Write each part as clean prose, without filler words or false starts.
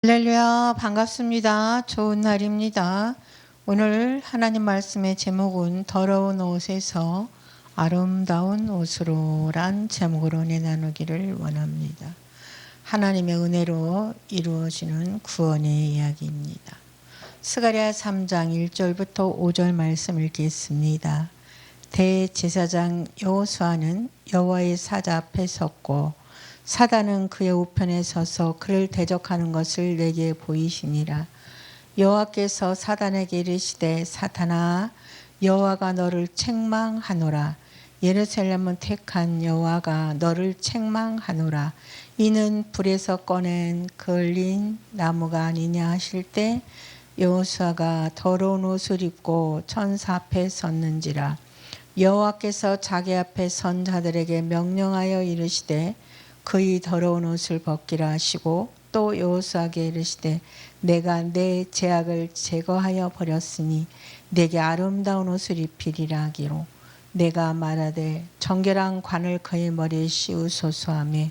할렐루야, 반갑습니다. 좋은 날입니다. 오늘 하나님 말씀의 제목은 더러운 옷에서 아름다운 옷으로란 제목으로 나누기를 원합니다. 하나님의 은혜로 이루어지는 구원의 이야기입니다. 스가랴 3장 1절부터 5절 말씀 읽겠습니다. 대제사장 여호수아는 여호와의 사자 앞에 섰고 사단은 그의 우편에 서서 그를 대적하는 것을 내게 보이시니라. 여호와께서 사단에게 이르시되 사탄아, 여호와가 너를 책망하노라. 예루살렘은 택한 여호와가 너를 책망하노라. 이는 불에서 꺼낸 걸린 나무가 아니냐 하실 때 여호수아가 더러운 옷을 입고 천사 앞에 섰는지라. 여호와께서 자기 앞에 선 자들에게 명령하여 이르시되 그의 더러운 옷을 벗기라 하시고 또 여호수아에게 이르시되 내가 내 죄악을 제거하여 버렸으니 내게 아름다운 옷을 입히리라 하기로 내가 말하되 정결한 관을 그의 머리에 씌우소서 하며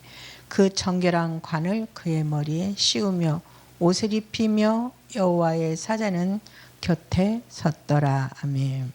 그 정결한 관을 그의 머리에 씌우며 옷을 입히며 여호와의 사자는 곁에 섰더라. 아멘.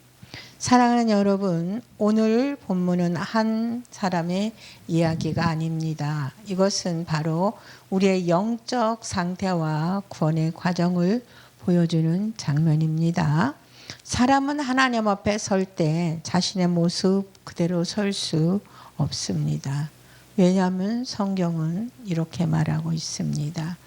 사랑하는 여러분, 오늘 본문은 한 사람의 이야기가 아닙니다. 이것은 바로 우리의 영적 상태와 구원의 과정을 보여주는 장면입니다. 사람은 하나님 앞에 설 때 자신의 모습 그대로 설 수 없습니다. 왜냐하면 성경은 이렇게 말하고 있습니다.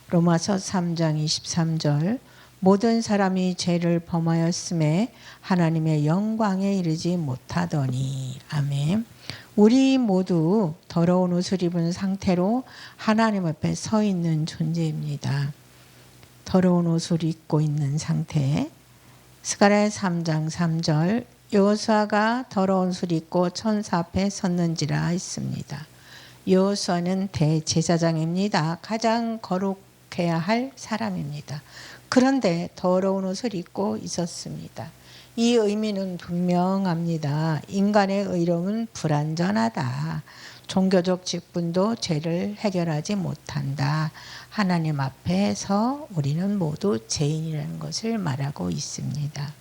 로마서 3장 23절 모든 사람이 죄를 범하였음에 하나님의 영광에 이르지 못하더니. 아멘. 우리 모두 더러운 옷을 입은 상태로 하나님 앞에 서 있는 존재입니다. 더러운 옷을 입고 있는 상태. 스가랴 3장 3절 여호수아가 더러운 옷을 입고 천사 앞에 섰는지라 했습니다. 여호수아는 대제사장입니다. 가장 거룩해야 할 사람입니다. 그런데 더러운 옷을 입고 있었습니다. 이 의미는 분명합니다. 인간의 의로움은 불완전하다. 종교적 직분도 죄를 해결하지 못한다. 하나님 앞에서 우리는 모두 죄인이라는 것을 말하고 있습니다.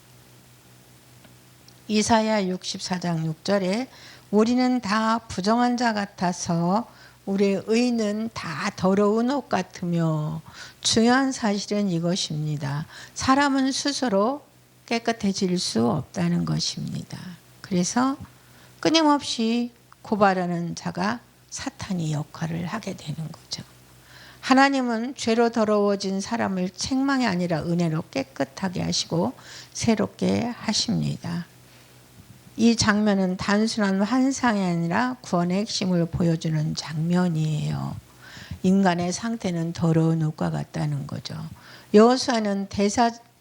이사야 64장 6절에 우리는 다 부정한 자 같아서 우리의 의는 다 더러운 옷 같으며, 중요한 사실은 이것입니다. 사람은 스스로 깨끗해질 수 없다는 것입니다. 그래서 끊임없이 고발하는 자가 사탄이 역할을 하게 되는 거죠. 하나님은 죄로 더러워진 사람을 책망이 아니라 은혜로 깨끗하게 하시고 새롭게 하십니다. 이 장면은 단순한 환상이 아니라 구원의 핵심을 보여주는 장면이에요. 인간의 상태는 더러운 옷과 같다는 거죠. 여호수아는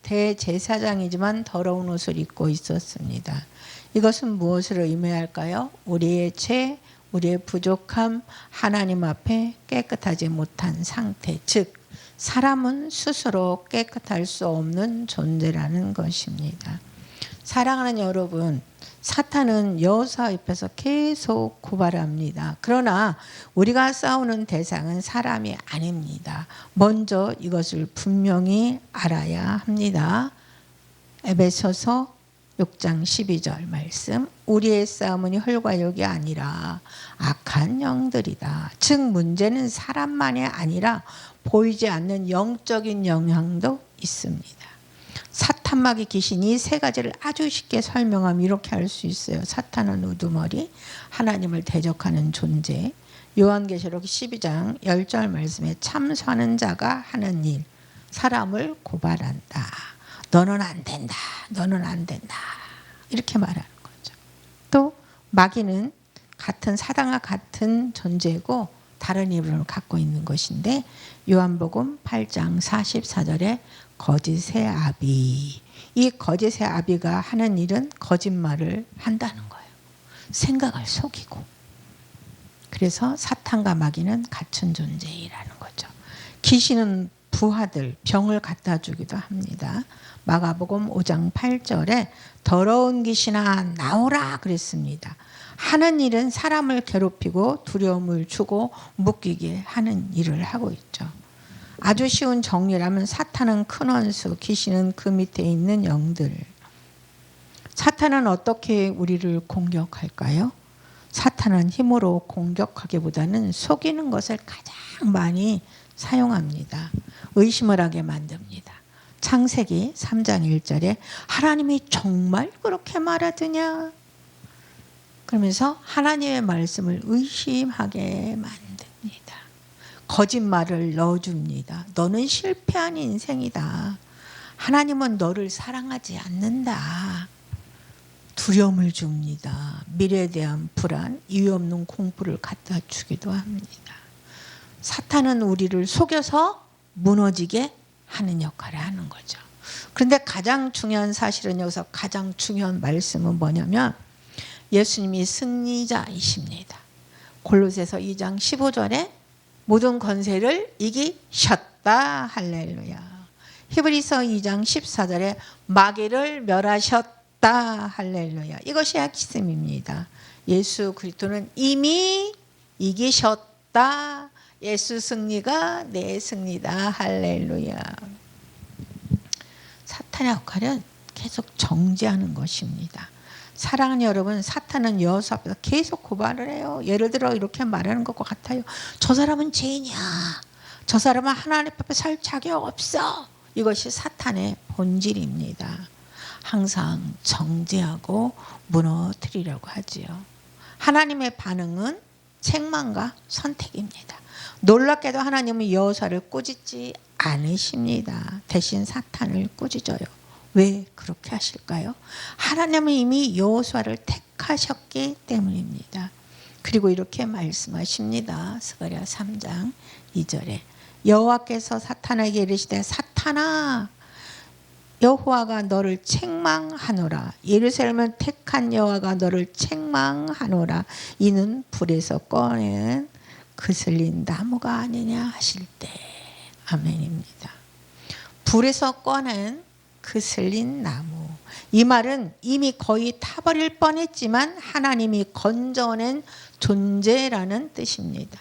대제사장이지만 더러운 옷을 입고 있었습니다. 이것은 무엇을 의미할까요? 우리의 죄, 우리의 부족함, 하나님 앞에 깨끗하지 못한 상태, 즉 사람은 스스로 깨끗할 수 없는 존재라는 것입니다. 사랑하는 여러분, 사탄은 여호수아 옆에서 계속 고발합니다. 그러나 우리가 싸우는 대상은 사람이 아닙니다. 먼저 이것을 분명히 알아야 합니다. 에베소서 6장 12절 말씀, 우리의 싸움은 혈과 육이 아니라 악한 영들이다. 즉 문제는 사람만이 아니라 보이지 않는 영적인 영향도 있습니다. 사탄마귀 귀신이 세 가지를 아주 쉽게 설명하면 이렇게 할 수 있어요. 사탄은 우두머리, 하나님을 대적하는 존재. 요한계시록 12장 10절 말씀에 참선하는 자가 하는 일, 사람을 고발한다. 너는 안 된다. 너는 안 된다. 이렇게 말하는 거죠. 또 마귀는 같은 사단과 같은 존재고 다른 이름을 갖고 있는 것인데 요한복음 8장 44절에 거짓의 아비, 이 거짓의 아비가 하는 일은 거짓말을 한다는 거예요. 생각을 속이고. 그래서 사탄과 마귀는 같은 존재라는 거죠. 귀신은 부하들, 병을 갖다 주기도 합니다. 마가복음 5장 8절에 더러운 귀신아 나오라 그랬습니다. 하는 일은 사람을 괴롭히고 두려움을 주고 묶이게 하는 일을 하고 있죠. 아주 쉬운 정리라면 사탄은 큰 원수, 귀신은 그 밑에 있는 영들. 사탄은 어떻게 우리를 공격할까요? 사탄은 힘으로 공격하기보다는 속이는 것을 가장 많이 사용합니다. 의심을 하게 만듭니다. 창세기 3장 1절에 하나님이 정말 그렇게 말하더냐? 그러면서 하나님의 말씀을 의심하게 만듭니다. 거짓말을 넣어줍니다. 너는 실패한 인생이다. 하나님은 너를 사랑하지 않는다. 두려움을 줍니다. 미래에 대한 불안, 이유 없는 공포를 갖다 주기도 합니다. 사탄은 우리를 속여서 무너지게 하는 역할을 하는 거죠. 그런데 가장 중요한 사실은 여기서 가장 중요한 말씀은 뭐냐면 예수님이 승리자이십니다. 골로새서 2장 15절에 모든 권세를 이기셨다. 할렐루야. 히브리서 2장 14절에 마귀를 멸하셨다. 할렐루야. 이것이 핵심입니다. 예수 그리스도는 이미 이기셨다. 예수 승리가 내 승리다. 할렐루야. 사탄의 역할은 계속 정죄하는 것입니다. 사랑하는 여러분, 사탄은 여호수 앞에서 계속 고발을 해요. 예를 들어 이렇게 말하는 것과 같아요. 저 사람은 죄인이야. 저 사람은 하나님 앞에 설 자격 없어. 이것이 사탄의 본질입니다. 항상 정죄하고 무너뜨리려고 하지요. 하나님의 반응은 책망과 선택입니다. 놀랍게도 하나님은 여호수아를 꾸짖지 않으십니다. 대신 사탄을 꾸짖어요. 왜 그렇게 하실까요? 하나님은 이미 여호수아를 택하셨기 때문입니다. 그리고 이렇게 말씀하십니다. 스가랴 3장 2절에 여호와께서 사탄에게 이르시되 사탄아 여호와가 너를 책망하노라. 예루살렘을 택한 여호와가 너를 책망하노라. 이는 불에서 꺼낸 그슬린 나무가 아니냐 하실 때. 아멘입니다. 불에서 꺼낸 그슬린 나무. 이 말은 이미 거의 타버릴 뻔했지만 하나님이 건져낸 존재라는 뜻입니다.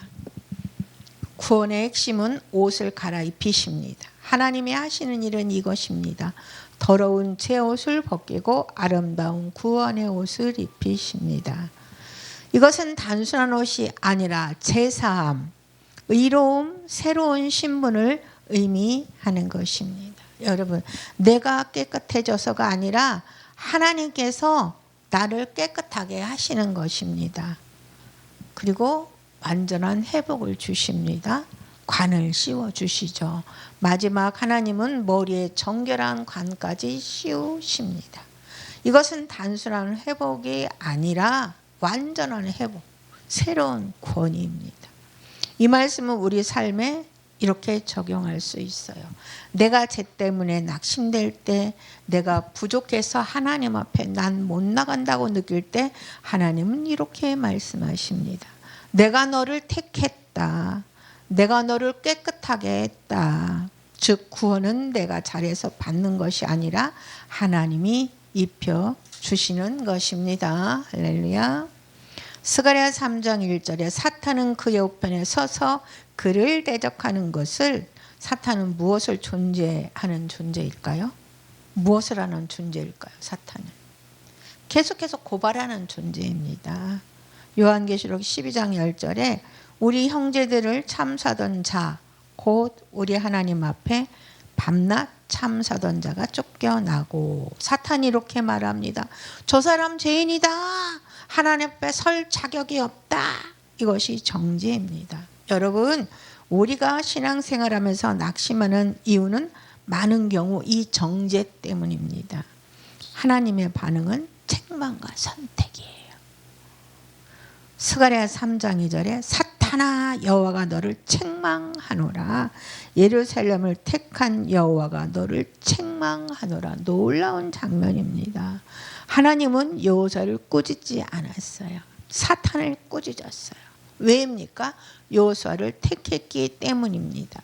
구원의 핵심은 옷을 갈아입히십니다. 하나님이 하시는 일은 이것입니다. 더러운 제 옷을 벗기고 아름다운 구원의 옷을 입히십니다. 이것은 단순한 옷이 아니라 제사함, 의로움, 새로운 신분을 의미하는 것입니다. 여러분, 내가 깨끗해져서가 아니라 하나님께서 나를 깨끗하게 하시는 것입니다. 그리고 완전한 회복을 주십니다. 관을 씌워 주시죠. 마지막 하나님은 머리에 정결한 관까지 씌우십니다. 이것은 단순한 회복이 아니라 완전한 회복, 새로운 권위입니다. 이 말씀은 우리 삶에 이렇게 적용할 수 있어요. 내가 죄 때문에 낙심될 때, 내가 부족해서 하나님 앞에 난 못 나간다고 느낄 때 하나님은 이렇게 말씀하십니다. 내가 너를 택했다. 내가 너를 깨끗하게 했다. 즉 구원은 내가 잘해서 받는 것이 아니라 하나님이 입혀 주시는 것입니다. 할렐루야. 스가랴 3장 1절에 사탄은 그 옆편에 서서 그를 대적하는 것을, 사탄은 무엇을 존재하는 존재일까요? 무엇을 하는 존재일까요? 사탄은 계속해서 고발하는 존재입니다. 요한계시록 12장 10절에 우리 형제들을 참사던 자, 곧 우리 하나님 앞에 밤낮 참사던 자가 쫓겨나고. 사탄이 이렇게 말합니다. 저 사람 죄인이다. 하나님 앞에 설 자격이 없다. 이것이 정죄입니다. 여러분, 우리가 신앙생활하면서 낙심하는 이유는 많은 경우 이 정죄 때문입니다. 하나님의 반응은 책망과 선택이에요. 스가랴 3장 2절에 사탄아 여호와가 너를 책망하노라. 예루살렘을 택한 여호와가 너를 책망하노라. 놀라운 장면입니다. 하나님은 여호수아를 꾸짖지 않았어요. 사탄을 꾸짖었어요. 왜입니까? 여호수아를 택했기 때문입니다.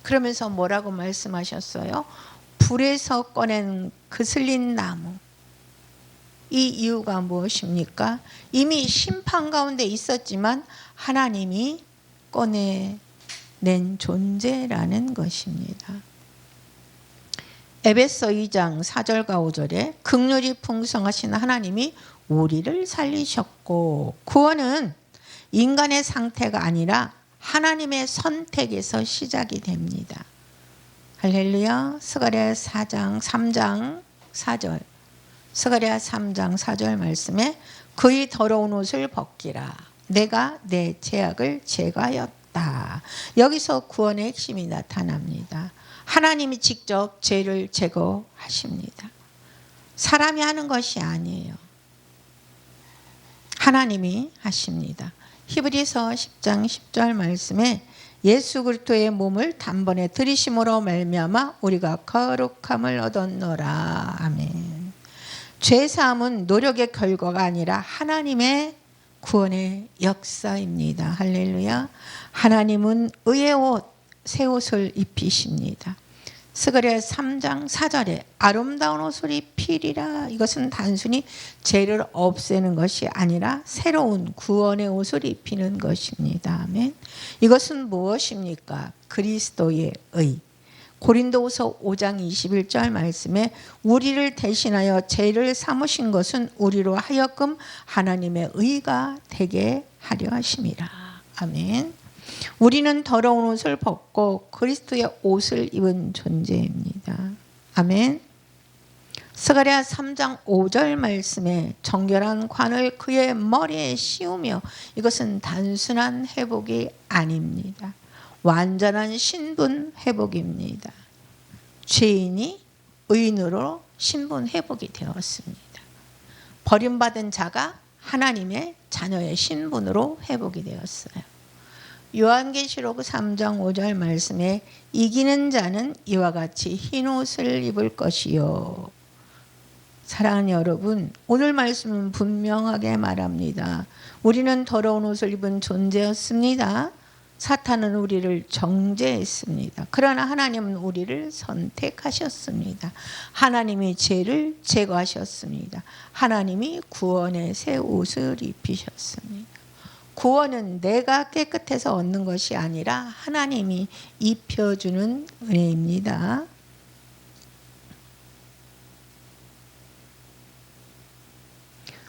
그러면서 뭐라고 말씀하셨어요? 불에서 꺼낸 그슬린 나무. 이 이유가 무엇입니까? 이미 심판 가운데 있었지만 하나님이 꺼내 낸 존재라는 것입니다. 에베소 2장 4절과 5절에 긍휼이 풍성하신 하나님이 우리를 살리셨고, 구원은 인간의 상태가 아니라 하나님의 선택에서 시작이 됩니다. 할렐루야. 스가랴 3장 4절. 스가랴 3장 4절 말씀에 그의 더러운 옷을 벗기라. 내가 내 죄악을 제거하였다. 여기서 구원의 핵심이 나타납니다. 하나님이 직접 죄를 제거하십니다. 사람이 하는 것이 아니에요. 하나님이 하십니다. 히브리서 10장 10절 말씀에 예수 그리스도의 몸을 단번에 들이심으로 말미암아 우리가 거룩함을 얻었노라. 아멘. 죄사함은 노력의 결과가 아니라 하나님의 구원의 역사입니다. 할렐루야. 하나님은 의의 옷, 새 옷을 입히십니다. 스가랴 3장 4절에 아름다운 옷을 입히리라. 이것은 단순히 죄를 없애는 것이 아니라 새로운 구원의 옷을 입히는 것입니다. 아멘. 이것은 무엇입니까? 그리스도의 의. 고린도후서 5장 21절 말씀에 우리를 대신하여 죄를 삼으신 것은 우리로 하여금 하나님의 의가 되게 하려 하심이라. 아멘. 우리는 더러운 옷을 벗고 그리스도의 옷을 입은 존재입니다. 아멘. 스가랴 3장 5절 말씀에 정결한 관을 그의 머리에 씌우며, 이것은 단순한 회복이 아닙니다. 완전한 신분 회복입니다. 죄인이 의인으로 신분 회복이 되었습니다. 버림받은 자가 하나님의 자녀의 신분으로 회복이 되었어요. 요한계시록 3장 5절 말씀에 이기는 자는 이와 같이 흰 옷을 입을 것이요. 사랑하는 여러분, 오늘 말씀은 분명하게 말합니다. 우리는 더러운 옷을 입은 존재였습니다. 사탄은 우리를 정죄했습니다. 그러나 하나님은 우리를 선택하셨습니다. 하나님이 죄를 제거하셨습니다. 하나님이 구원의 새 옷을 입히셨습니다. 구원은 내가 깨끗해서 얻는 것이 아니라 하나님이 입혀주는 은혜입니다.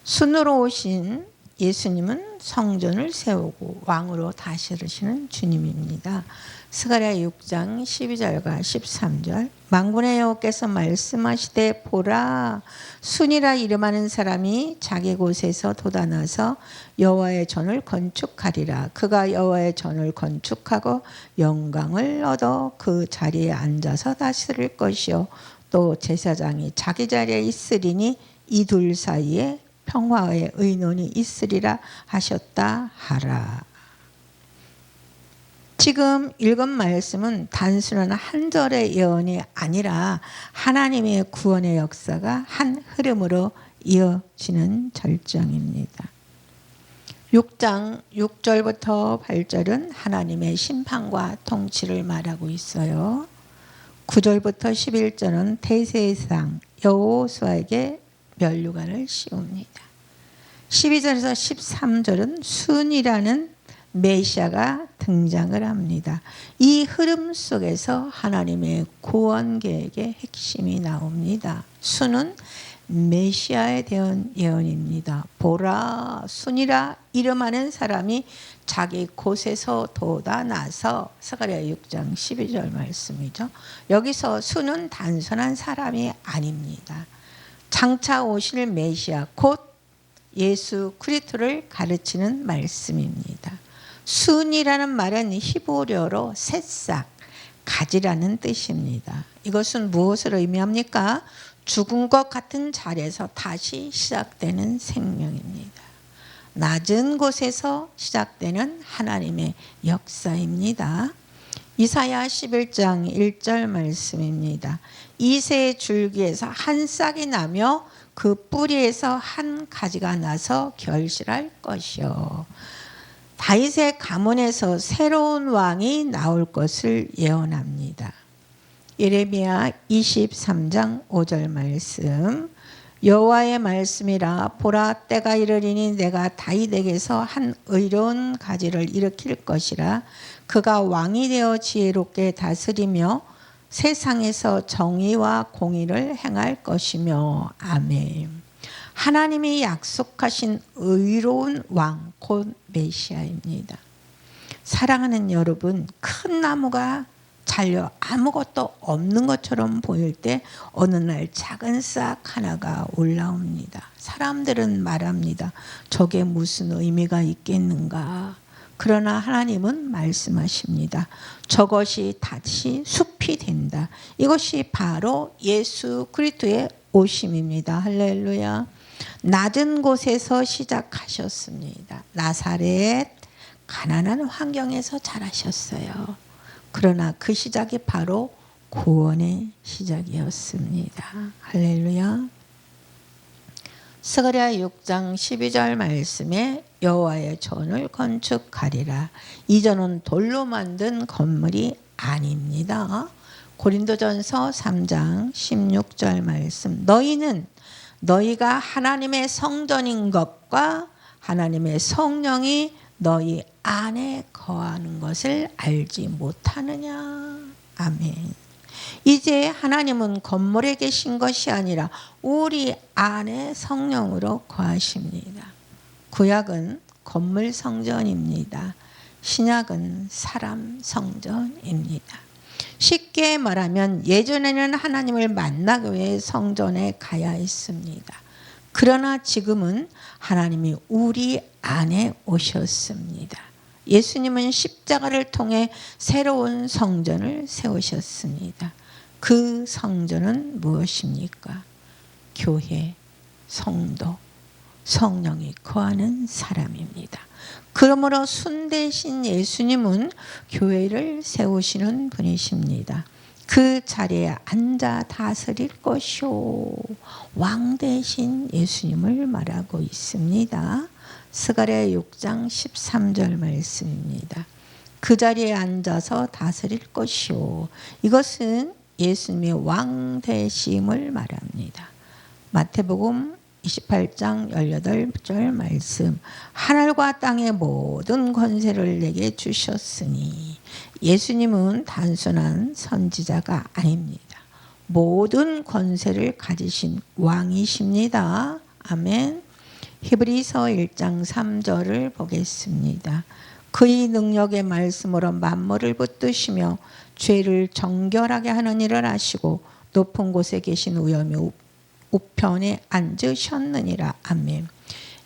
순으로 오신 예수님은 성전을 세우고 왕으로 다스리시는 주님입니다. 스가랴 6장 12절과 13절 만군의 여호와께서 말씀하시되 보라, 순이라 이름하는 사람이 자기 곳에서 돋아나서 여호와의 전을 건축하리라. 그가 여호와의 전을 건축하고 영광을 얻어 그 자리에 앉아서 다스릴 것이요, 또 제사장이 자기 자리에 있으리니 이 둘 사이에 평화의 의논이 있으리라 하셨다 하라. 지금 읽은 말씀은 단순한 한 절의 예언이 아니라 하나님의 구원의 역사가 한 흐름으로 이어지는 절정입니다. 6장 6절부터 8절은 하나님의 심판과 통치를 말하고 있어요. 9절부터 11절은 대제사장 여호수아에게 면류관을 씌웁니다. 12절에서 13절은 순이라는 메시아가 등장을 합니다. 이 흐름 속에서 하나님의 구원 계획의 핵심이 나옵니다. 순은 메시아에 대한 예언입니다. 보라, 순이라 이름하는 사람이 자기 곳에서 돋아나서, 스가랴 6장 12절 말씀이죠. 여기서 순은 단순한 사람이 아닙니다. 장차 오실 메시아 곧 예수 그리스도를 가르치는 말씀입니다. 순이라는 말은 히브리어로 새싹, 가지라는 뜻입니다. 이것은 무엇을 의미합니까? 죽은 것 같은 자리에서 다시 시작되는 생명입니다. 낮은 곳에서 시작되는 하나님의 역사입니다. 이사야 11장 1절 말씀입니다. 이새의 줄기에서 한 싹이 나며 그 뿌리에서 한 가지가 나서 결실할 것이요. 다윗의 가문에서 새로운 왕이 나올 것을 예언합니다. 예레미야 23장 5절 말씀. 여호와의 말씀이라, 보라, 때가 이르리니 내가 다윗에게서 한 의로운 가지를 일으킬 것이라. 그가 왕이 되어 지혜롭게 다스리며 세상에서 정의와 공의를 행할 것이며. 아멘. 하나님이 약속하신 의로운 왕, 곧 메시아입니다. 사랑하는 여러분, 큰 나무가 잘려 아무것도 없는 것처럼 보일 때 어느 날 작은 싹 하나가 올라옵니다. 사람들은 말합니다. 저게 무슨 의미가 있겠는가? 그러나 하나님은 말씀하십니다. 저것이 다시 숲이 된다. 이것이 바로 예수 그리스도의 오심입니다. 할렐루야. 낮은 곳에서 시작하셨습니다. 나사렛 가난한 환경에서 자라셨어요. 그러나 그 시작이 바로 구원의 시작이었습니다. 할렐루야. 스가랴 6장 12절 말씀에 여호와의 전을 건축하리라. 이 전은 돌로 만든 건물이 아닙니다. 고린도전서 3장 16절 말씀. 너희는 너희가 하나님의 성전인 것과 하나님의 성령이 너희 안에 거하는 것을 알지 못하느냐. 아멘. 이제 하나님은 건물에 계신 것이 아니라 우리 안에 성령으로 거하십니다. 구약은 건물 성전입니다. 신약은 사람 성전입니다. 쉽게 말하면 예전에는 하나님을 만나기 위해 성전에 가야 했습니다. 그러나 지금은 하나님이 우리 안에 오셨습니다. 예수님은 십자가를 통해 새로운 성전을 세우셨습니다. 그 성전은 무엇입니까? 교회, 성도, 성령이 거하는 사람입니다. 그러므로 순대신 예수님은 교회를 세우시는 분이십니다. 그 자리에 앉아 다스릴 것이오. 왕 대신 예수님을 말하고 있습니다. 스가랴 6장 13절 말씀입니다. 그 자리에 앉아서 다스릴 것이오. 이것은 예수님의 왕 되심을 말합니다. 마태복음 28장 18절 말씀. 하늘과 땅의 모든 권세를 내게 주셨으니. 예수님은 단순한 선지자가 아닙니다. 모든 권세를 가지신 왕이십니다. 아멘. 히브리서 1장 3절을 보겠습니다. 그의 능력의 말씀으로 만물을 붙드시며 죄를 정결하게 하는 일을 하시고 높은 곳에 계신 우염의 우편에 앉으셨느니라. 아멘.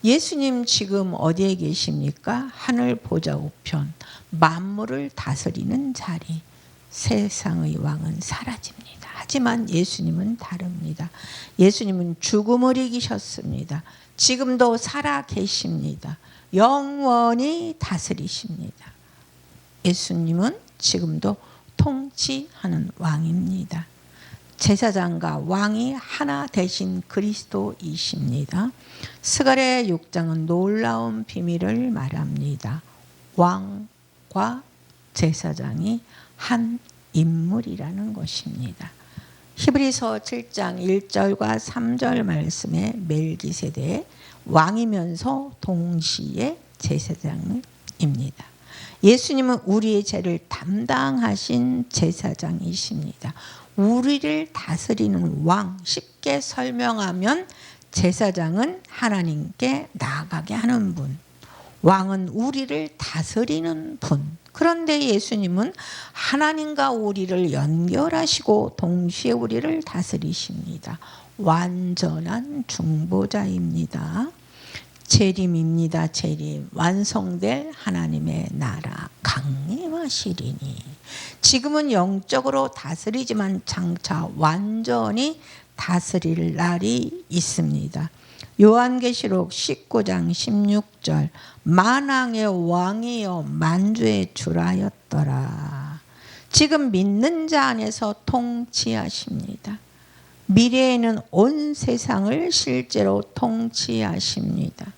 예수님 지금 어디에 계십니까? 하늘 보좌 우편, 만물을 다스리는 자리. 세상의 왕은 사라집니다. 하지만 예수님은 다릅니다. 예수님은 죽음을 이기셨습니다. 지금도 살아 계십니다. 영원히 다스리십니다. 예수님은 지금도 통치하는 왕입니다. 제사장과 왕이 하나 되신 그리스도이십니다. 스가랴 6장은 놀라운 비밀을 말합니다. 왕과 제사장이 한 인물이라는 것입니다. 히브리서 7장 1절과 3절 말씀에 멜기세덱 왕이면서 동시에 제사장입니다. 예수님은 우리의 죄를 담당하신 제사장이십니다. 우리를 다스리는 왕, 쉽게 설명하면 제사장은 하나님께 나아가게 하는 분, 왕은 우리를 다스리는 분. 그런데 예수님은 하나님과 우리를 연결하시고 동시에 우리를 다스리십니다. 완전한 중보자입니다. 재림입니다. 재림. 완성될 하나님의 나라 강림하시리니. 지금은 영적으로 다스리지만 장차 완전히 다스릴 날이 있습니다. 요한계시록 19장 16절 만왕의 왕이여 만주의 주라였더라. 지금 믿는 자 안에서 통치하십니다. 미래에는 온 세상을 실제로 통치하십니다.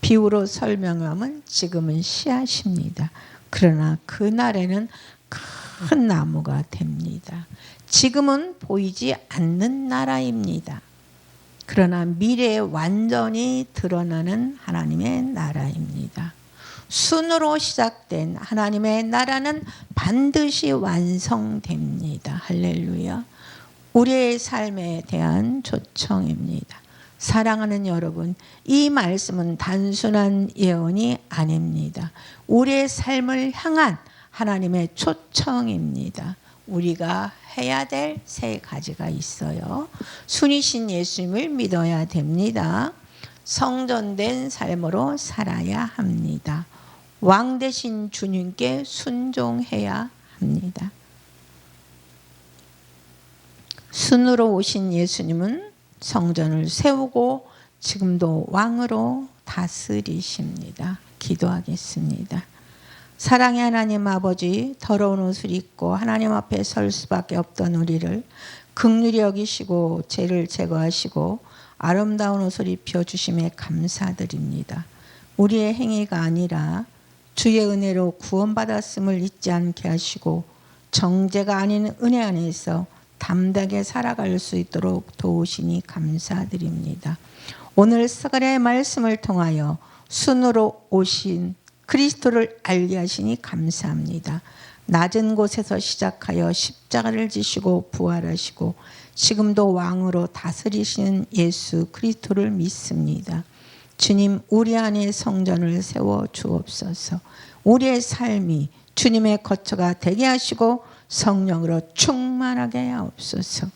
비유로 설명하면 지금은 씨앗입니다. 그러나 그날에는 큰 나무가 됩니다. 지금은 보이지 않는 나라입니다. 그러나 미래에 완전히 드러나는 하나님의 나라입니다. 순으로 시작된 하나님의 나라는 반드시 완성됩니다. 할렐루야. 우리의 삶에 대한 초청입니다. 사랑하는 여러분, 이 말씀은 단순한 예언이 아닙니다. 우리의 삶을 향한 하나님의 초청입니다. 우리가 해야 될 세 가지가 있어요. 순이신 예수님을 믿어야 됩니다. 성전된 삶으로 살아야 합니다. 왕 되신 주님께 순종해야 합니다. 순으로 오신 예수님은 성전을 세우고 지금도 왕으로 다스리십니다. 기도하겠습니다. 사랑의 하나님 아버지, 더러운 옷을 입고 하나님 앞에 설 수밖에 없던 우리를 긍휼히 여기시고 죄를 제거하시고 아름다운 옷을 입혀주심에 감사드립니다. 우리의 행위가 아니라 주의 은혜로 구원받았음을 잊지 않게 하시고 정죄가 아닌 은혜 안에서 담대하게 살아갈 수 있도록 도우시니 감사드립니다. 오늘 서갈의 말씀을 통하여 순으로 오신 그리스도를 알게 하시니 감사합니다. 낮은 곳에서 시작하여 십자가를 지시고 부활하시고 지금도 왕으로 다스리시는 예수 그리스도를 믿습니다. 주님, 우리 안에 성전을 세워 주옵소서. 우리의 삶이 주님의 거처가 되게 하시고 성령으로 충만하게 하옵소서.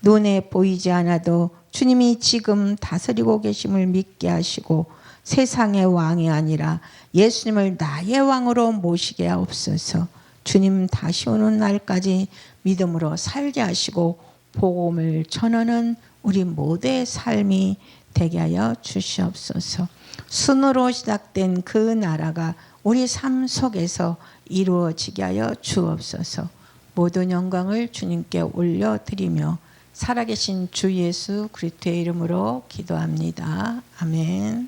눈에 보이지 않아도 주님이 지금 다스리고 계심을 믿게 하시고 세상의 왕이 아니라 예수님을 나의 왕으로 모시게 하옵소서. 주님 다시 오는 날까지 믿음으로 살게 하시고 복음을 전하는 우리 모두의 삶이 되게 하여 주시옵소서. 순으로 시작된 그 나라가 우리 삶 속에서 이루어지게 하여 주옵소서. 모든 영광을 주님께 올려드리며 살아계신 주 예수 그리스도의 이름으로 기도합니다. 아멘.